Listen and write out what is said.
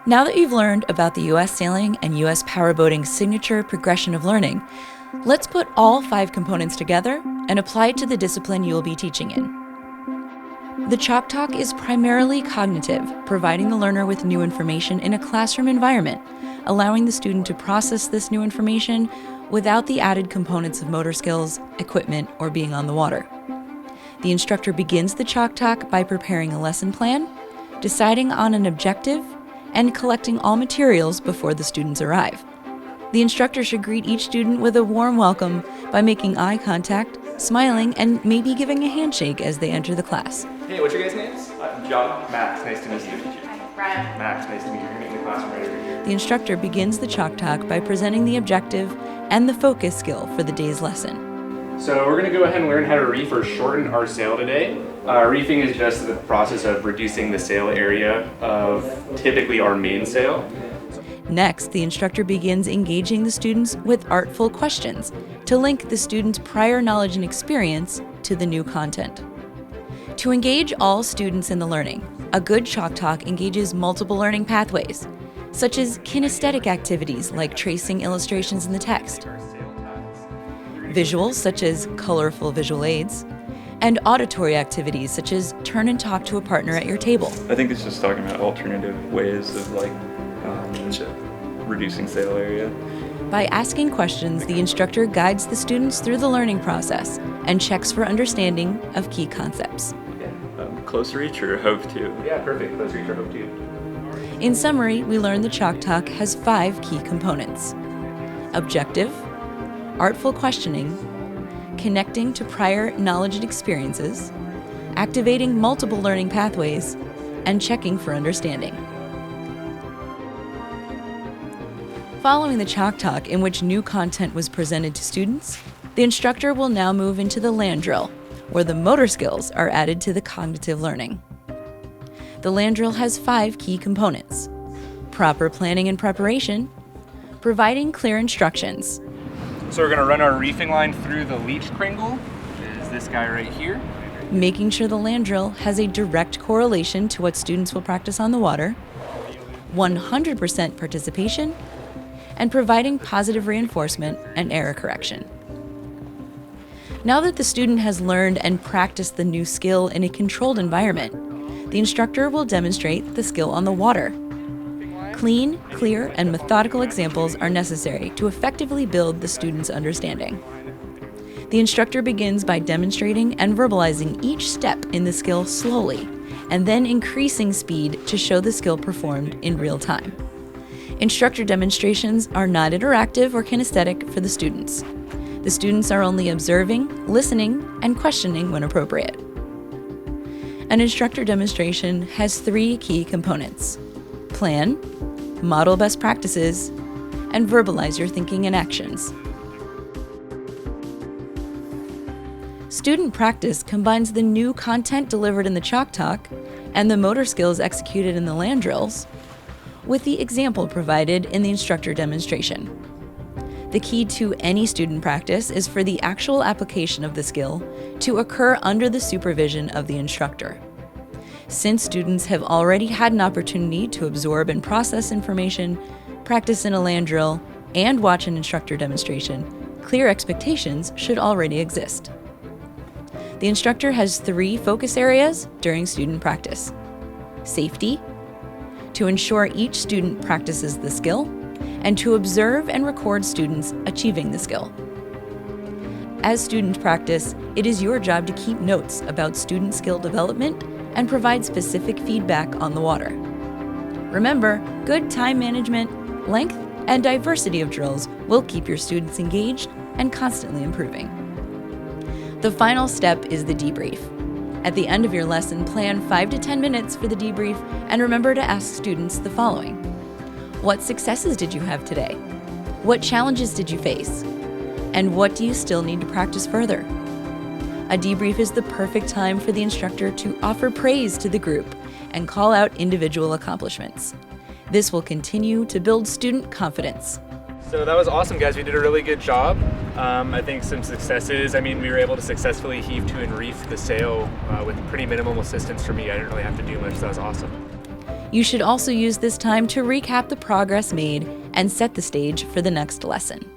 Now that you've learned about the U.S. sailing and U.S. powerboating's signature progression of learning, let's put all 5 components together and apply it to the discipline you will be teaching in. The Chalk Talk is primarily cognitive, providing the learner with new information in a classroom environment, allowing the student to process this new information without the added components of motor skills, equipment, or being on the water. The instructor begins the Chalk Talk by preparing a lesson plan, deciding on an objective, and collecting all materials before the students arrive. The instructor should greet each student with a warm welcome by making eye contact, smiling, and maybe giving a handshake as they enter the class. Hey, what's your guys' names? John. Max, nice to meet you. Hi, Brian. Max, nice to meet you. You're gonna meet in the classroom right over here. The instructor begins the Chalk Talk by presenting the objective and the focus skill for the day's lesson. So we're gonna go ahead and learn how to reef or shorten our sail today. Reefing is just the process of reducing the sail area of typically our main sail. Next, the instructor begins engaging the students with artful questions to link the student's prior knowledge and experience to the new content. To engage all students in the learning, a good Chalk Talk engages multiple learning pathways, such as kinesthetic activities like tracing illustrations in the text, visuals such as colorful visual aids, and auditory activities such as turn and talk to a partner at your table. I think it's just talking about alternative ways of reducing sail area. By asking questions, the instructor guides the students through the learning process and checks for understanding of key concepts. Close reach or hove to? Yeah, perfect. Close reach or hove to. In summary, we learned the Chalk Talk has 5 key components: objective, artful questioning, connecting to prior knowledge and experiences, activating multiple learning pathways, and checking for understanding. Following the Chalk Talk, in which new content was presented to students, the instructor will now move into the land drill, where the motor skills are added to the cognitive learning. The land drill has 5 key components: proper planning and preparation, providing clear instructions. So we're gonna run our reefing line through the leech kringle, which is this guy right here. Making sure the land drill has a direct correlation to what students will practice on the water, 100% participation, and providing positive reinforcement and error correction. Now that the student has learned and practiced the new skill in a controlled environment, the instructor will demonstrate the skill on the water. Clean, clear, and methodical examples are necessary to effectively build the student's understanding. The instructor begins by demonstrating and verbalizing each step in the skill slowly, and then increasing speed to show the skill performed in real time. Instructor demonstrations are not interactive or kinesthetic for the students. The students are only observing, listening, and questioning when appropriate. An instructor demonstration has 3 key components: plan, model best practices, and verbalize your thinking and actions. Student practice combines the new content delivered in the Chalk Talk and the motor skills executed in the land drills with the example provided in the instructor demonstration. The key to any student practice is for the actual application of the skill to occur under the supervision of the instructor. Since students have already had an opportunity to absorb and process information, practice in a land drill, and watch an instructor demonstration, clear expectations should already exist. The instructor has 3 focus areas during student practice: safety, to ensure each student practices the skill, and to observe and record students achieving the skill. As students practice, it is your job to keep notes about student skill development and provide specific feedback on the water. Remember, good time management, length, and diversity of drills will keep your students engaged and constantly improving. The final step is the debrief. At the end of your lesson, plan 5 to 10 minutes for the debrief and remember to ask students the following: what successes did you have today? What challenges did you face? And what do you still need to practice further? A debrief is the perfect time for the instructor to offer praise to the group and call out individual accomplishments. This will continue to build student confidence. So that was awesome, guys. We did a really good job. I think some successes. We were able to successfully heave to and reef the sail with pretty minimal assistance for me. I didn't really have to do much, so that was awesome. You should also use this time to recap the progress made and set the stage for the next lesson.